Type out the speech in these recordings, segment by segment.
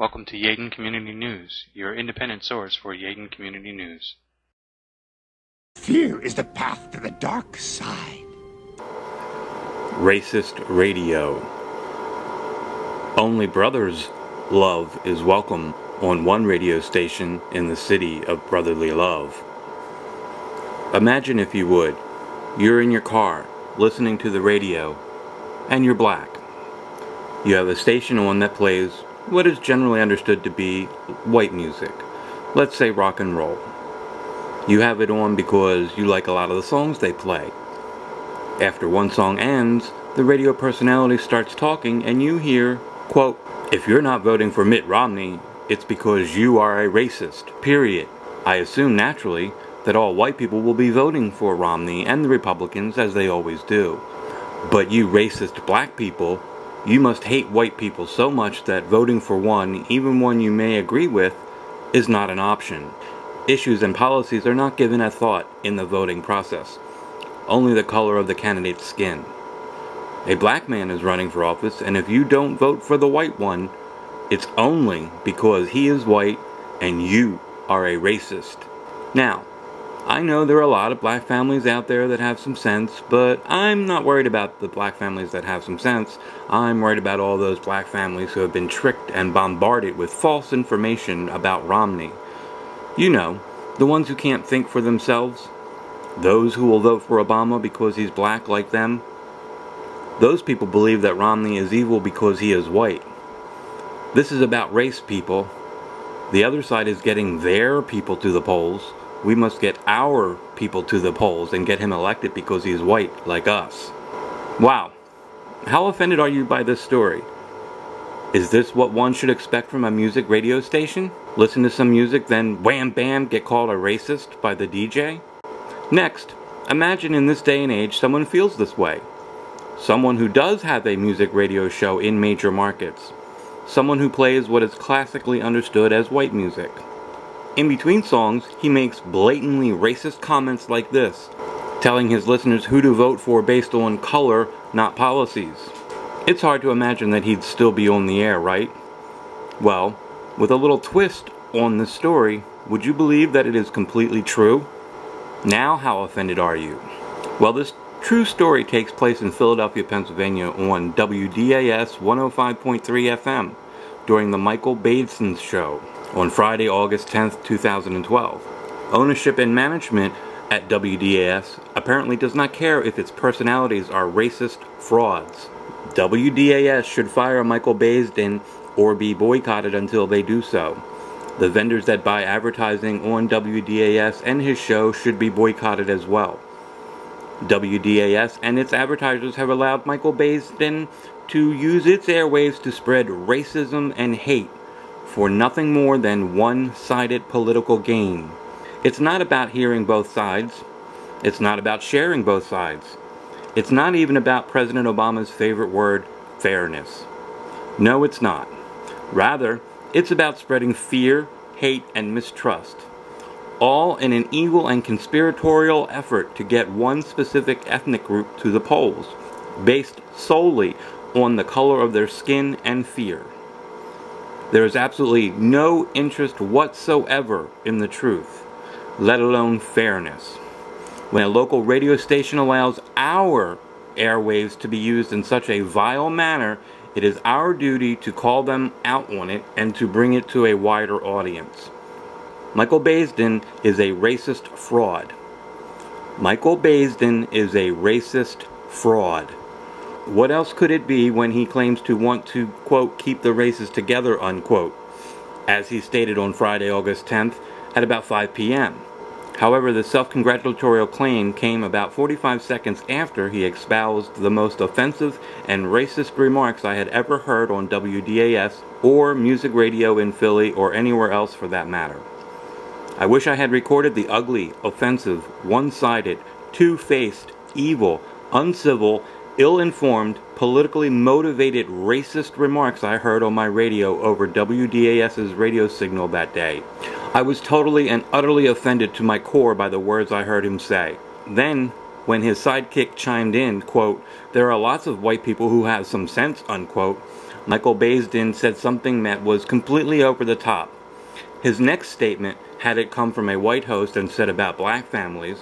Welcome to Baisden Community News, your independent source for Baisden Community News. Fear is the path to the dark side. Racist radio. Only brothers' love is welcome on one radio station in the city of brotherly love. Imagine, if you would, you're in your car listening to the radio and you're black. You have a station on that plays what is generally understood to be white music. Let's say rock and roll. You have it on because you like a lot of the songs they play. After one song ends, the radio personality starts talking and you hear, quote, "If you're not voting for Mitt Romney, it's because you are a racist, period." I assume naturally that all white people will be voting for Romney and the Republicans, as they always do. But you racist black people, you must hate white people so much that voting for one, even one you may agree with, is not an option. Issues and policies are not given a thought in the voting process. Only the color of the candidate's skin. A black man is running for office, and if you don't vote for the white one, it's only because he is white and you are a racist. Now, I know there are a lot of black families out there that have some sense, but I'm not worried about the black families that have some sense. I'm worried about all those black families who have been tricked and bombarded with false information about Romney. You know, the ones who can't think for themselves. Those who will vote for Obama because he's black like them. Those people believe that Romney is evil because he is white. This is about race, people. The other side is getting their people to the polls. We must get our people to the polls and get him elected because he's white like us. Wow. How offended are you by this story? Is this what one should expect from a music radio station? Listen to some music, then wham bam get called a racist by the DJ? Next, imagine in this day and age someone feels this way. Someone who does have a music radio show in major markets. Someone who plays what is classically understood as white music. In between songs, he makes blatantly racist comments like this, telling his listeners who to vote for based on color, not policies. It's hard to imagine that he'd still be on the air, right? Well, with a little twist on this story, would you believe that it is completely true? Now how offended are you? Well, this true story takes place in Philadelphia, Pennsylvania on WDAS 105.3 FM during the Michael Baisden show on Friday, August 10th, 2012. Ownership and management at WDAS apparently does not care if its personalities are racist frauds. WDAS should fire Michael Baisden or be boycotted until they do so. The vendors that buy advertising on WDAS and his show should be boycotted as well. WDAS and its advertisers have allowed Michael Baisden to use its airwaves to spread racism and hate for nothing more than one-sided political gain. It's not about hearing both sides. It's not about sharing both sides. It's not even about President Obama's favorite word, fairness. No, it's not. Rather, it's about spreading fear, hate, and mistrust, all in an evil and conspiratorial effort to get one specific ethnic group to the polls, based solely on the color of their skin and fear. There is absolutely no interest whatsoever in the truth, let alone fairness. When a local radio station allows our airwaves to be used in such a vile manner, it is our duty to call them out on it and to bring it to a wider audience. Michael Baisden is a racist fraud. Michael Baisden is a racist fraud. What else could it be when he claims to want to, quote, keep the races together, unquote, as he stated on Friday, August 10th at about 5 p.m. However, the self-congratulatory claim came about 45 seconds after he espoused the most offensive and racist remarks I had ever heard on WDAS or music radio in Philly or anywhere else for that matter. I wish I had recorded the ugly, offensive, one-sided, two-faced, evil, uncivil, ill-informed, politically motivated, racist remarks I heard on my radio over WDAS's radio signal that day. I was totally and utterly offended to my core by the words I heard him say. Then, when his sidekick chimed in, quote, "There are lots of white people who have some sense," unquote, Michael Baisden said something that was completely over the top. His next statement, had it come from a white host and said about black families,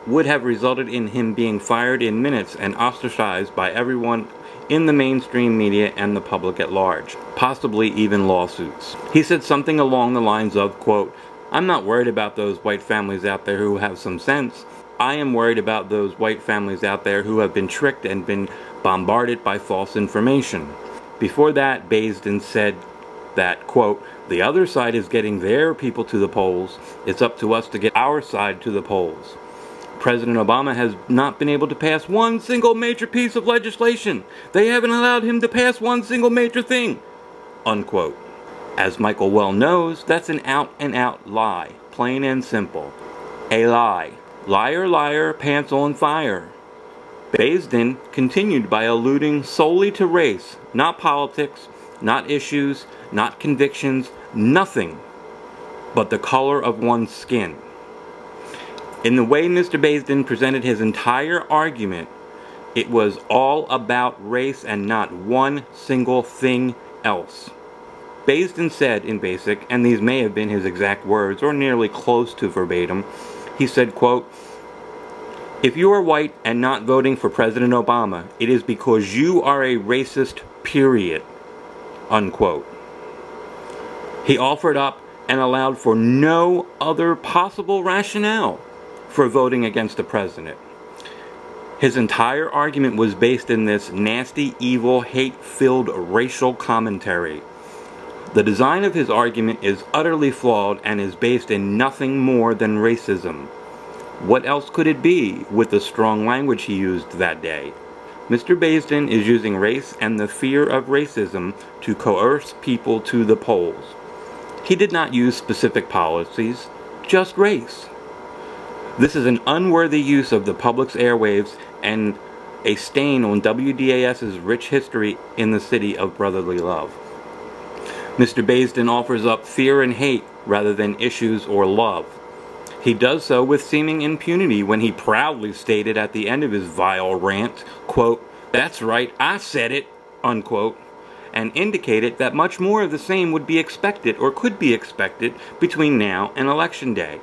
would have resulted in him being fired in minutes and ostracized by everyone in the mainstream media and the public at large, possibly even lawsuits. He said something along the lines of, quote, "I'm not worried about those white families out there who have some sense. I am worried about those white families out there who have been tricked and been bombarded by false information." Before that, Baisden said that, quote, "The other side is getting their people to the polls. It's up to us to get our side to the polls. President Obama has not been able to pass one single major piece of legislation. They haven't allowed him to pass one single major thing," unquote. As Michael well knows, that's an out-and-out lie, plain and simple. A lie. Liar, liar, pants on fire. Baisden continued by alluding solely to race, not politics, not issues, not convictions, nothing but the color of one's skin. In the way Mr. Baisden presented his entire argument, it was all about race and not one single thing else. Baisden said in basic, and these may have been his exact words or nearly close to verbatim, he said, quote, "If you are white and not voting for President Obama, it is because you are a racist, period," unquote. He offered up and allowed for no other possible rationale for voting against the president. His entire argument was based in this nasty, evil, hate-filled racial commentary. The design of his argument is utterly flawed and is based in nothing more than racism. What else could it be with the strong language he used that day? Mr. Baisden is using race and the fear of racism to coerce people to the polls. He did not use specific policies, just race. This is an unworthy use of the public's airwaves and a stain on WDAS's rich history in the city of brotherly love. Mr. Baisden offers up fear and hate rather than issues or love. He does so with seeming impunity when he proudly stated at the end of his vile rant, quote, "That's right, I said it," unquote, and indicated that much more of the same would be expected or could be expected between now and Election Day.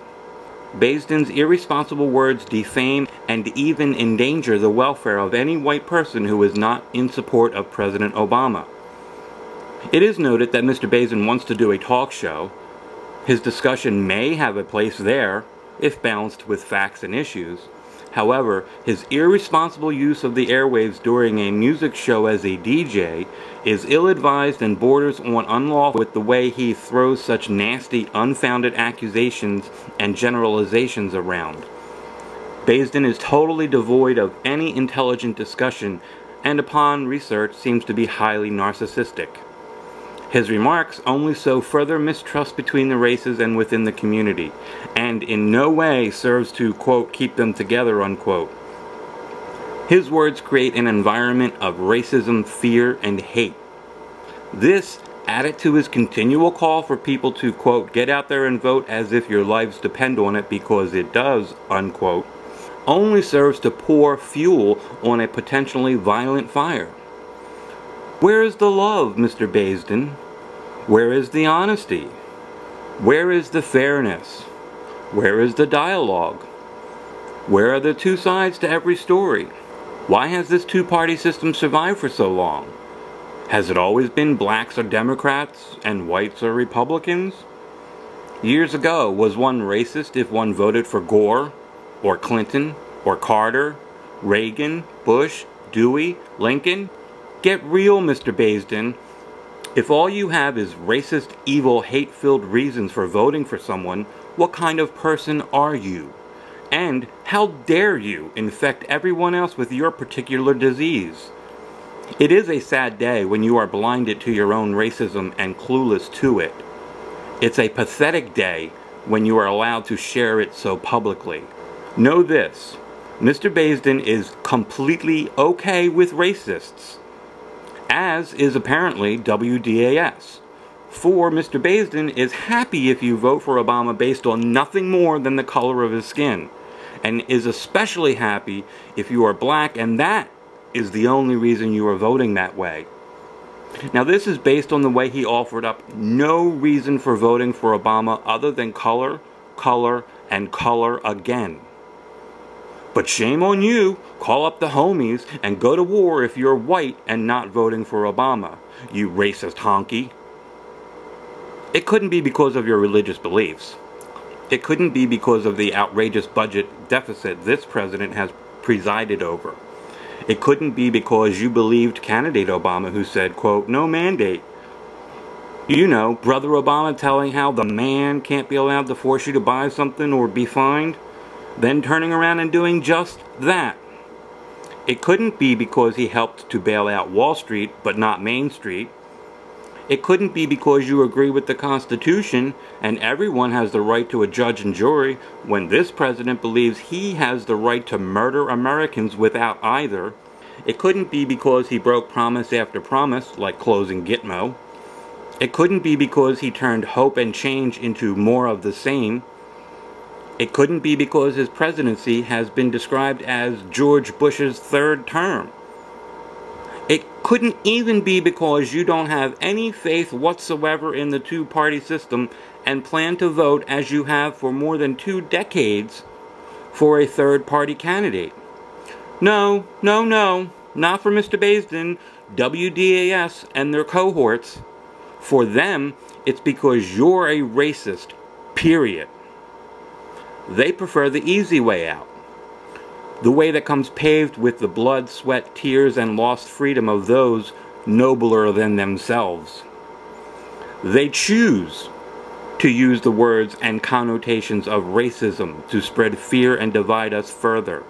Baisden's irresponsible words defame and even endanger the welfare of any white person who is not in support of President Obama. It is noted that Mr. Baisden wants to do a talk show. His discussion may have a place there, if balanced with facts and issues. However, his irresponsible use of the airwaves during a music show as a DJ is ill-advised and borders on unlawful with the way he throws such nasty, unfounded accusations and generalizations around. Baisden is totally devoid of any intelligent discussion and upon research seems to be highly narcissistic. His remarks only sow further mistrust between the races and within the community, and in no way serves to, quote, keep them together, unquote. His words create an environment of racism, fear, and hate. This, added to his continual call for people to, quote, get out there and vote as if your lives depend on it because it does, unquote, only serves to pour fuel on a potentially violent fire. Where is the love, Mr. Baisden? Where is the honesty? Where is the fairness? Where is the dialogue? Where are the two sides to every story? Why has this two-party system survived for so long? Has it always been blacks are Democrats and whites are Republicans? Years ago, was one racist if one voted for Gore, or Clinton, or Carter, Reagan, Bush, Dewey, Lincoln? Get real, Mr. Baisden. If all you have is racist, evil, hate-filled reasons for voting for someone, what kind of person are you? And how dare you infect everyone else with your particular disease? It is a sad day when you are blinded to your own racism and clueless to it. It's a pathetic day when you are allowed to share it so publicly. Know this, Mr. Baisden is completely okay with racists, as is apparently WDAS. For Mr. Baisden is happy if you vote for Obama based on nothing more than the color of his skin, and is especially happy if you are black and that is the only reason you are voting that way. Now this is based on the way he offered up no reason for voting for Obama other than color, color, and color again. But shame on you, call up the homies and go to war if you're white and not voting for Obama, you racist honky. It couldn't be because of your religious beliefs. It couldn't be because of the outrageous budget deficit this president has presided over. It couldn't be because you believed candidate Obama who said, quote, no mandate. You know, Brother Obama telling how the man can't be allowed to force you to buy something or be fined, then turning around and doing just that. It couldn't be because he helped to bail out Wall Street but not Main Street. It couldn't be because you agree with the Constitution and everyone has the right to a judge and jury when this president believes he has the right to murder Americans without either. It couldn't be because he broke promise after promise, like closing Gitmo. It couldn't be because he turned hope and change into more of the same. It couldn't be because his presidency has been described as George Bush's third term. It couldn't even be because you don't have any faith whatsoever in the two-party system and plan to vote as you have for more than 2 decades for a third-party candidate. No, no, no, not for Mr. Baisden, WDAS, and their cohorts. For them, it's because you're a racist, period. They prefer the easy way out. The way that comes paved with the blood, sweat, tears, and lost freedom of those nobler than themselves. They choose to use the words and connotations of racism to spread fear and divide us further.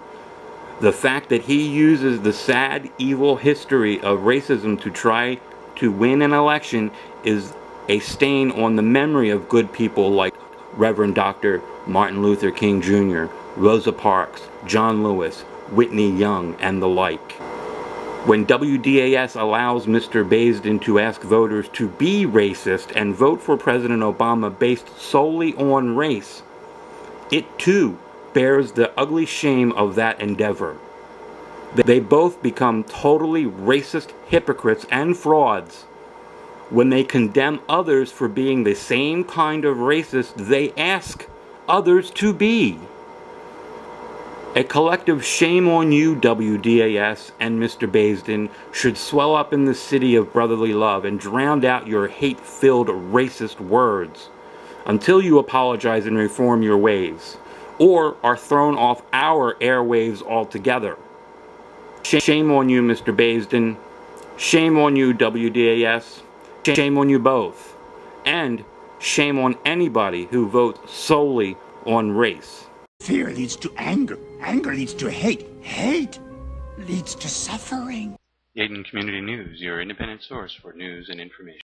The fact that he uses the sad, evil history of racism to try to win an election is a stain on the memory of good people like Reverend Dr. Martin Luther King Jr., Rosa Parks, John Lewis, Whitney Young, and the like. When WDAS allows Mr. Baisden to ask voters to be racist and vote for President Obama based solely on race, it too bears the ugly shame of that endeavor. They both become totally racist hypocrites and frauds when they condemn others for being the same kind of racist they ask others to be. A collective shame on you, WDAS and Mr. Baisden, should swell up in the city of brotherly love and drown out your hate-filled racist words until you apologize and reform your ways, or are thrown off our airwaves altogether. Shame on you, Mr. Baisden. Shame on you, WDAS. Shame on you both. And shame on anybody who votes solely on race. Fear leads to anger. Anger leads to hate. Hate leads to suffering. Yaden Community News, your independent source for news and information.